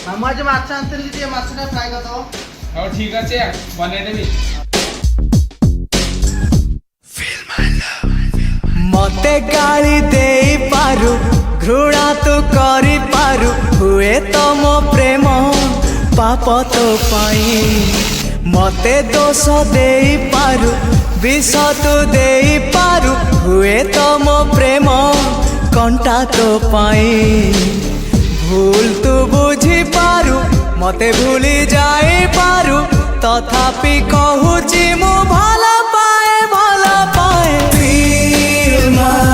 हम आज माछ आनते कि माछटा फ्राई कर दो। और ठीक है बने देबी। मते गाली दे पारु घृणा तो करी पारु हुए तो मो प्रेम पाप तो पाई मते दोष दे पारु विष तो दे पारु हुए तो मो प्रेम कंटा तो पाई भूल तू बुझी पारु मते भूली जाई पारु तथापि कहूची मु भला पाए Feel my